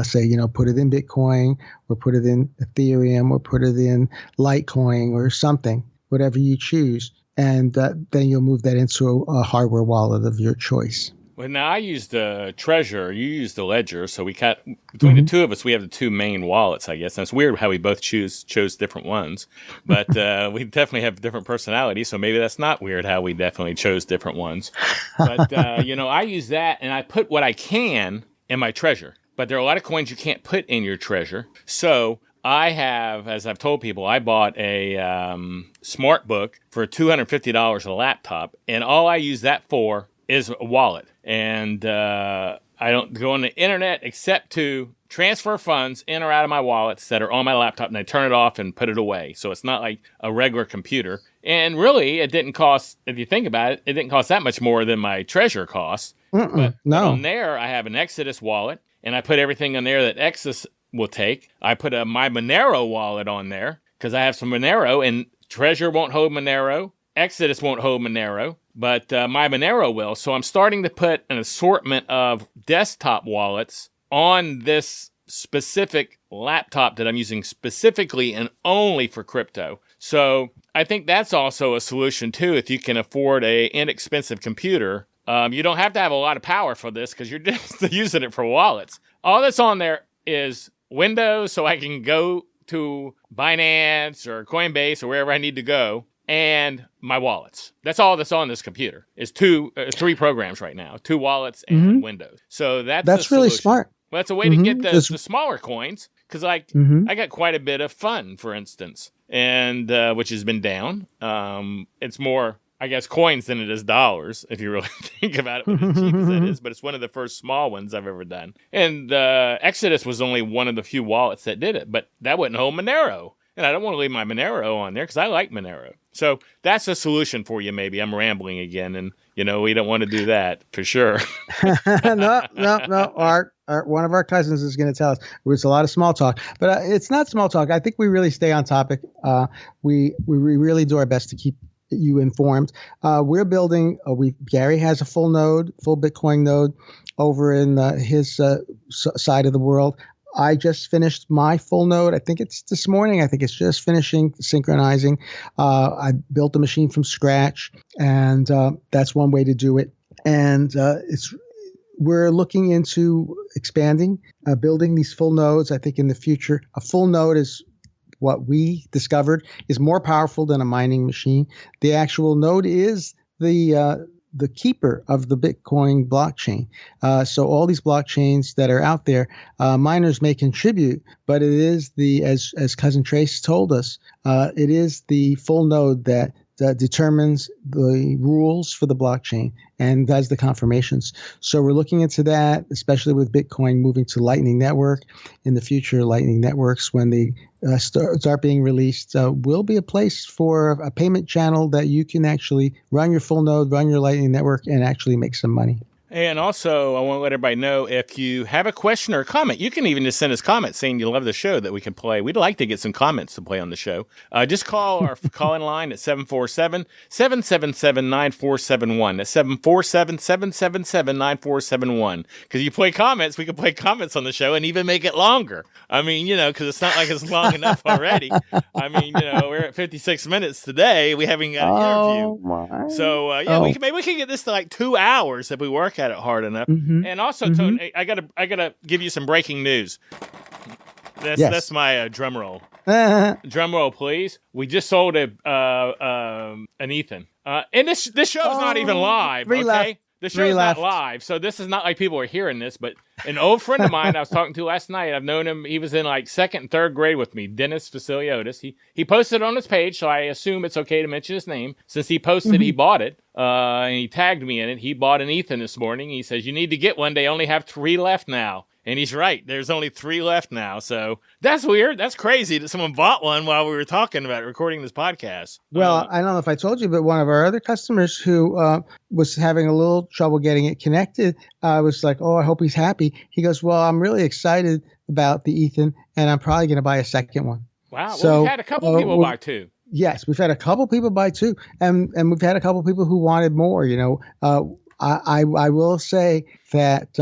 Say, put it in Bitcoin, or put it in Etherium, or put it in Litecoin, or something, whatever you choose. And then you'll move that into a hardware wallet of your choice. Well, now I used the Trezor, you used the Ledger, so we got between the two of us, we have the two main wallets, I guess. And it's weird how we both chose different ones, but we definitely have different personalities, so maybe that's not weird how we definitely chose different ones. But I use that, and I put what I can in my Trezor. But there are a lot of coins you can't put in your Trezor. So I have, as I've told people, I bought a smart book for $250 a laptop, and all I use that for is a wallet. And I don't go on the internet except to transfer funds in or out of my wallets that are on my laptop, and I turn it off and put it away. So it's not like a regular computer. And really, it didn't cost, if you think about it, it didn't cost that much more than my Trezor costs. But on there, I have an Exodus wallet, and I put everything on there that Exodus will take. I put a my Monero wallet on there because I have some Monero, and Trezor won't hold Monero. Exodus won't hold Monero, but my Monero will. So I'm starting to put an assortment of desktop wallets on this specific laptop that I'm using specifically and only for crypto. So I think that's also a solution too. If you can afford a inexpensive computer, you don't have to have a lot of power for this because you're just using it for wallets. All that's on there is Windows, so I can go to Binance or Coinbase or wherever I need to go, and my wallets. That's all that's on this computer is 3 programs right now, 2 wallets and Windows. So that's really smart. Well, that's a way to get the smaller coins because I got quite a bit of fun, for instance. and which has been down. It's more, I guess, coins than it is dollars, if you really think about it, as cheap as that is. But it's one of the first small ones I've ever done. And Exodus was only one of the few wallets that did it, but that wouldn't hold Monero. And I don't want to leave my Monero on there because I like Monero. So that's a solution for you, maybe. I'm rambling again, and, we don't want to do that for sure. No. One of our cousins is going to tell us. It's a lot of small talk, but it's not small talk. I think we really stay on topic. We really do our best to keep you informed. We're building. Gary has a full Bitcoin node over in his side of the world. I just finished my full node. I think it's this morning. I think it's just finishing synchronizing. I built the machine from scratch, and that's one way to do it. And we're looking into expanding, building these full nodes. I think in the future, a full node is what we discovered is more powerful than a mining machine. The actual node is the keeper of the Bitcoin blockchain. So all these blockchains that are out there, miners may contribute, but it is as Cousin Trace told us, it is the full node that determines the rules for the blockchain and does the confirmations. So we're looking into that, especially with Bitcoin moving to Lightning Network. In the future, Lightning Networks, when they start being released, will be a place for a payment channel that you can actually run your full node, run your Lightning Network, and actually make some money. And also, I want to let everybody know, if you have a question or a comment, you can even just send us comments saying you love the show that we can play. We'd like to get some comments to play on the show. Just call our call-in line at 747-777-9471. That's 747-777-9471. Because you play comments, we can play comments on the show and even make it longer. I mean, because it's not like it's long enough already. I mean, we're at 56 minutes today. We haven't got an interview. My. So, maybe we can get this to like 2 hours if we work at it hard enough. Mm-hmm. And also, Tony, I gotta give you some breaking news. That's my drum roll. Drum roll, please. We just sold an Ethan. And this show is not even live. Okay, the show's not live, so this is not like people are hearing this. But an old friend of mine I was talking to last night, I've known him. He was in like 2nd and 3rd grade with me, Dennis Faciliotis. He posted it on his page, so I assume it's okay to mention his name. Since he posted, he bought it. And he tagged me in it. He bought an Ethan this morning. He says, "You need to get one. They only have 3 left now." And he's right. There's only 3 left now. So that's weird. That's crazy that someone bought one while we were talking about recording this podcast. Well, I don't know if I told you, but one of our other customers who was having a little trouble getting it connected, was like, "Oh, I hope he's happy." He goes, "Well, I'm really excited about the Ethan, and I'm probably going to buy a second one." Wow. So, well, we've had a couple people buy 2. Yes, we've had a couple people buy 2, and we've had a couple people who wanted more. I will say that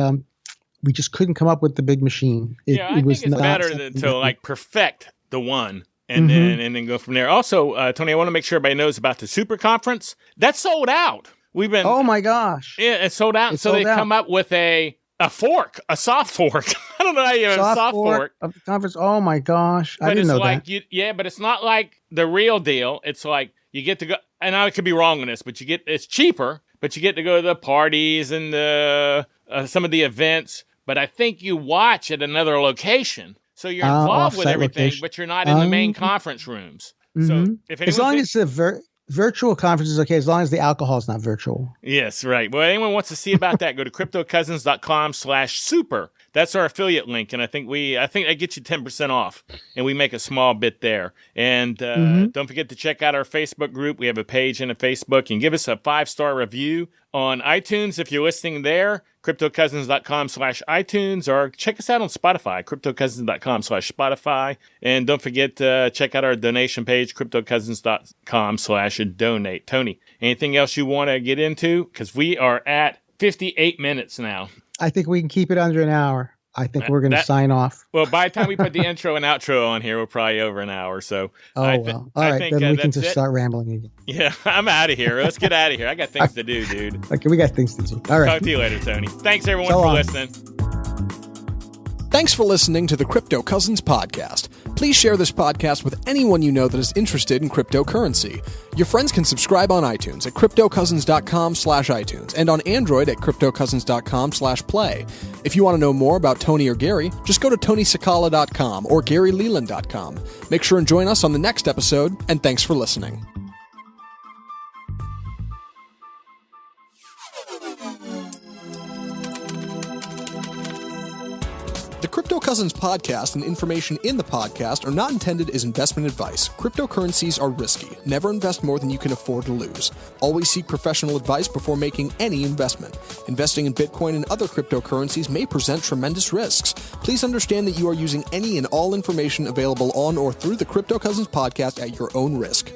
we just couldn't come up with the big machine. I think it's better to like perfect the one and then go from there. Also, Tony, I want to make sure everybody knows about the Super Conference. That's sold out. We've been. Oh my gosh! Yeah, it's sold out. So they've come up with a fork, a soft fork. I don't know how you have a soft fork of the conference. Oh my gosh! But I didn't know that. But it's not like the real deal. It's like you get to go, and I could be wrong on this, but it's cheaper, but you get to go to the parties and some of the events. But I think you watch at another location, so you're involved with everything, but you're not in the main conference rooms. So as long as the virtual conference is okay, as long as the alcohol is not virtual. Yes, right. Well, anyone wants to see about that, go to cryptocousins.com/super. That's our affiliate link, and I think that gets you 10% off, and we make a small bit there. And don't forget to check out our Facebook group. We have a page in Facebook, and give us a 5-star review on iTunes if you're listening there. cryptocousins.com/iTunes, or check us out on Spotify, cryptocousins.com/Spotify. And don't forget to check out our donation page, cryptocousins.com/donate. Tony, anything else you want to get into? Because we are at 58 minutes now. I think we can keep it under an hour. I think we're going to sign off. Well, by the time we put the intro and outro on here, we're probably over an hour. So, All right, then we can just start rambling again. Yeah, I'm out of here. Let's get out of here. I got things to do, dude. Okay, we got things to do. All right. Talk to you later, Tony. Thanks, everyone, for listening. Thanks for listening to the Crypto Cousins podcast. Please share this podcast with anyone you know that is interested in cryptocurrency. Your friends can subscribe on iTunes at cryptocousins.com/iTunes and on Android at cryptocousins.com/play. If you want to know more about Tony or Gary, just go to tonysakala.com or garyleland.com. Make sure and join us on the next episode, and thanks for listening. The Crypto Cousins podcast and information in the podcast are not intended as investment advice. Cryptocurrencies are risky. Never invest more than you can afford to lose. Always seek professional advice before making any investment. Investing in Bitcoin and other cryptocurrencies may present tremendous risks. Please understand that you are using any and all information available on or through the Crypto Cousins podcast at your own risk.